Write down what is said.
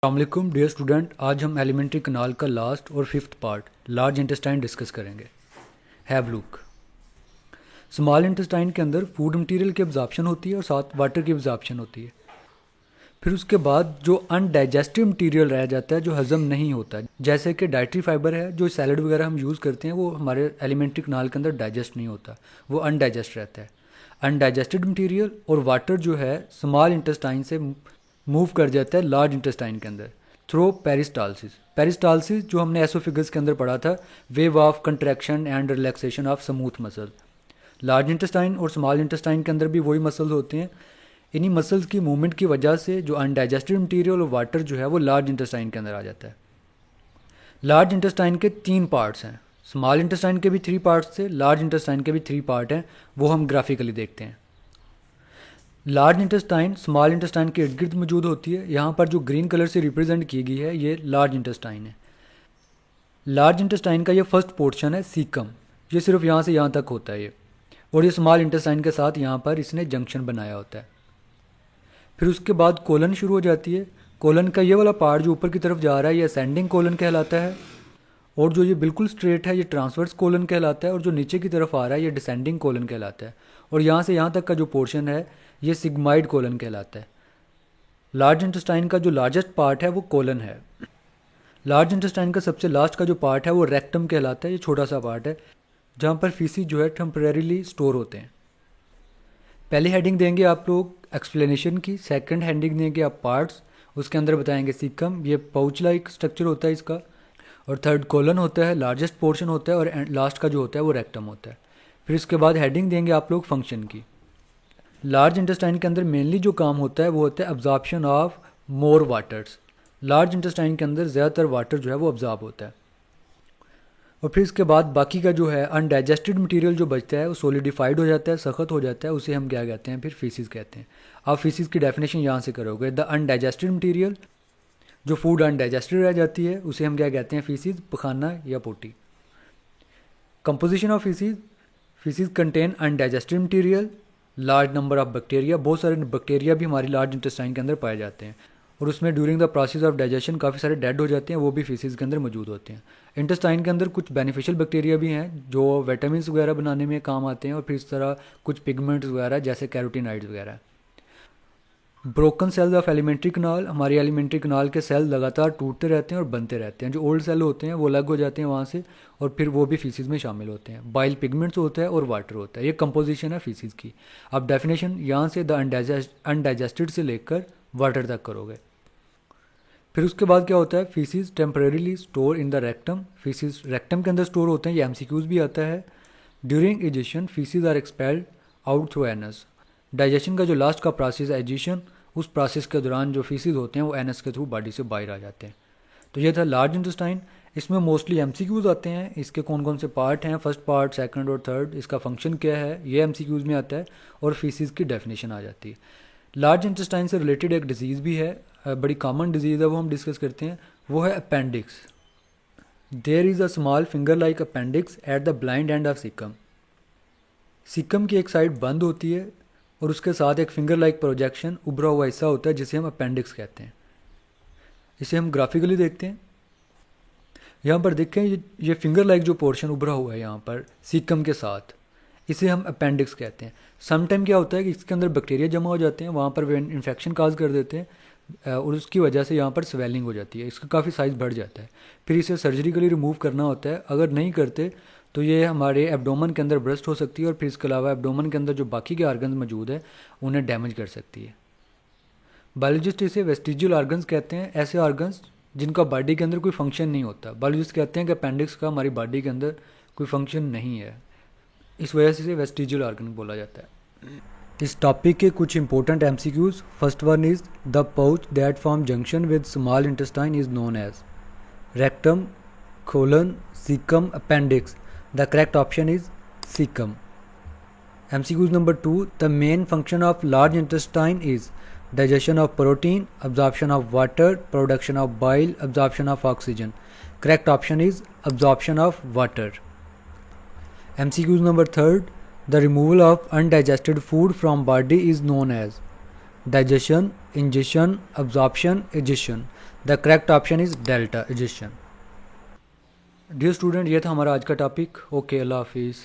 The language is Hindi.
अस्सलामुअलैकुम डियर स्टूडेंट, आज हम एलिमेंट्री कनाल का लास्ट और fifth part large intestine discuss करेंगे। Have look. स्मॉल इंटेस्टाइन के अंदर फूड मटेरियल की एब्जॉर्प्शन होती है और साथ वाटर की एब्जॉर्प्शन होती है। फिर उसके बाद जो अनडाइजेस्टिव मटेरियल रह जाता है, जो हज़म नहीं होता है, जैसे कि डाइटरी फाइबर है, जो सैलड वगैरह हम यूज़ करते हैं, वो हमारे एलिमेंट्री कनाल के अंदर डाइजेस्ट नहीं होता, वो अनडाइजेस्ट रहता है। अनडाइजेस्टेड मटेरियल और वाटर जो है स्मॉल इंटेस्टाइन से मूव कर जाता है लार्ज इंटेस्टाइन के अंदर थ्रू पेरिस्टालसिस। पेरिस्टालसिस जो हमने एसोफिगस के अंदर पढ़ा था, wave of contraction and relaxation of smooth muscle. Large intestine और स्मॉल इंटेस्टाइन के अंदर भी वही मसल्स होते हैं। इन्हीं मसल्स की मूवमेंट की वजह से जो अनडाइजेस्टेड मटेरियल और वाटर जो है वो लार्ज इंटेस्टाइन के अंदर आ जाता है। लार्ज इंटेस्टाइन के 3 पार्ट्स हैं। स्मॉल इंटेस्टाइन के भी 3 पार्ट्स थे, लार्ज इंटेस्टाइन के भी 3 पार्ट हैं, वो हम ग्राफिकली देखते हैं। लार्ज इंटेस्टाइन स्मॉल इंटेस्टाइन के इर्द गिर्द मौजूद होती है। यहाँ पर जो ग्रीन कलर से रिप्रेजेंट की गई है, ये लार्ज इंटेस्टाइन है। लार्ज इंटेस्टाइन का ये फर्स्ट पोर्शन है सीकम, ये सिर्फ यहाँ से यहाँ तक होता है ये, और ये स्मॉल इंटेस्टाइन के साथ यहाँ पर इसने जंक्शन बनाया होता है। फिर उसके बाद कोलन शुरू हो जाती है। कोलन का ये वाला पार्ट जो ऊपर की तरफ जा रहा है, ये असेंडिंग कोलन कहलाता है, और जो ये बिल्कुल स्ट्रेट है, ये ट्रांसवर्स कोलन कहलाता है, और जो नीचे की तरफ आ रहा है, ये डिसेंडिंग कोलन कहलाता है, और यहाँ से यहाँ तक का जो पोर्शन है, ये सिग्माइड कोलन कहलाता है। लार्ज इंटेस्टाइन का जो लार्जेस्ट पार्ट है वो कोलन है। लार्ज इंटेस्टाइन का सबसे लास्ट का जो पार्ट है वो रेक्टम कहलाता है। ये छोटा सा पार्ट है जहाँ पर फीसिस जो है टेम्परेरीली स्टोर होते हैं। पहली हेडिंग देंगे आप लोग एक्सप्लेनेशन की, सेकंड हेडिंग देंगे आप पार्ट्स, उसके अंदर बताएंगे सीकम, ये पाउच लाइक स्ट्रक्चर होता है इसका, और थर्ड कोलन होता है, लार्जेस्ट पोर्शन होता है, और लास्ट का जो होता है वो रेक्टम होता है। फिर इसके बाद हेडिंग देंगे आप लोग फंक्शन की। लार्ज इंटेस्टाइन के अंदर मेनली जो काम होता है वो होता है absorption of more waters. Large intestine के अंदर ज़्यादातर वाटर जो है वो अब्जॉर्ब होता है। और फिर इसके बाद बाकी का जो है अनडाइजेस्टेड मटेरियल जो बचता है वो सोलिडिफाइड हो जाता है, सख्त हो जाता है, उसे हम क्या कहते हैं, फिर फीसिस कहते हैं। आप फीसिस की डेफिनेशन यहाँ से करोगे, द अनडाइजेस्टेड मटेरियल, जो फूड अनडाइजेस्टेड रह जाती है उसे हम क्या कहते हैं, फीसिस, पखाना या potty. Composition of faeces, faeces contain undigested material, large number of bacteria, बहुत सारे बैक्टीरिया भी हमारी लार्ज इंटेस्टाइन के अंदर पाए जाते हैं, और उसमें during the process of digestion काफ़ी सारे डेड हो जाते हैं, वो भी फीसिस के अंदर मौजूद होते हैं। इंटेस्टाइन के अंदर कुछ बेनिफिशियल बैक्टीरिया भी हैं जो विटामिन वगैरह बनाने में काम आते हैं, और फिर इस तरह कुछ पिगमेंट्स वगैरह जैसे कैरोटीनाइड्स वगैरह। Broken cells of alimentary canal, हमारी एलिमेंट्री कनाल के सेल लगातार टूटते रहते हैं और बनते रहते हैं। जो ओल्ड सेल होते हैं वो अलग हो जाते हैं वहाँ से, और फिर वो भी फीसिस में शामिल होते हैं। बाइल पिगमेंट्स होता है और वाटर होता है। ये कंपोजिशन है फीसिस की। आप डेफिनेशन यहाँ से द अनडाइजेस्टेड से लेकर वाटर तक करोगे। फिर उसके बाद क्या होता है, faeces temporarily store in the rectum, faeces rectum के अंदर स्टोर होते हैं, ये एमसीक्यूज भी आता है। During egestion faeces are expelled out through anus. Digestion का जो लास्ट का प्रोसेस है एजिशन, उस प्रोसेस के दौरान जो फीसिस होते हैं वो एनस के थ्रू बॉडी से बाहर आ जाते हैं। तो ये था लार्ज इंटेस्टाइन। इसमें मोस्टली एमसीक्यूज आते हैं। इसके कौन कौन से पार्ट हैं, फर्स्ट पार्ट, सेकंड और थर्ड, इसका फंक्शन क्या है, ये एमसीक्यूज में आता है, और फीसिस की डेफिनेशन आ जाती है। लार्ज इंटेस्टाइन से रिलेटेड एक डिजीज़ भी है, बड़ी कॉमन डिजीज़ है, वो हम डिस्कस करते हैं, वो है appendix. There is a small finger like appendix at the blind end of caecum. Caecum की एक साइड बंद होती है और उसके साथ एक फिंगर लाइक प्रोजेक्शन, उभरा हुआ हिस्सा होता है जिसे हम अपेंडिक्स कहते हैं। इसे हम ग्राफिकली देखते हैं। यहाँ पर देखें, ये फिंगर लाइक जो पोर्शन उभरा हुआ है यहाँ पर सीकम के साथ, इसे हम अपेंडिक्स कहते हैं। सम टाइम क्या होता है कि इसके अंदर बैक्टीरिया जमा हो जाते हैं, वहाँ पर वे इन्फेक्शन काज कर देते हैं, और उसकी वजह से यहाँ पर स्वेलिंग हो जाती है, इसका काफ़ी साइज़ बढ़ जाता है। फिर इसे सर्जिकली रिमूव करना होता है। अगर नहीं करते तो ये हमारे एब्डोमन के अंदर ब्रस्ट हो सकती है, और फिर इसके अलावा एब्डोमन के अंदर जो बाकी के आर्गन्स मौजूद है उन्हें डैमेज कर सकती है। बायोलॉजिस्ट इसे वेस्टिजियल आर्गन्स कहते हैं, ऐसे आर्गन्स जिनका बॉडी के अंदर कोई फंक्शन नहीं होता। बायोलॉजिस्ट कहते हैं कि अपेंडिक्स का हमारी बॉडी के अंदर कोई फंक्शन नहीं है, इस वजह से इसे वेस्टिजियल आर्गन बोला जाता है। इस टॉपिक के कुछ important MCQs. First one is the pouch that form junction with small intestine is known as rectum, colon, caecum, appendix. The correct option is caecum. MCQs number 2, the main function of large intestine is digestion of protein, absorption of water, production of bile, absorption of oxygen. Correct option is absorption of water. MCQs number 3rd, the removal of undigested food from body is known as digestion, ingestion, absorption, egestion. The correct option is delta, egestion. Dear student, ये था हमारा आज का टॉपिक। ओके, अल्लाह हाफिज़।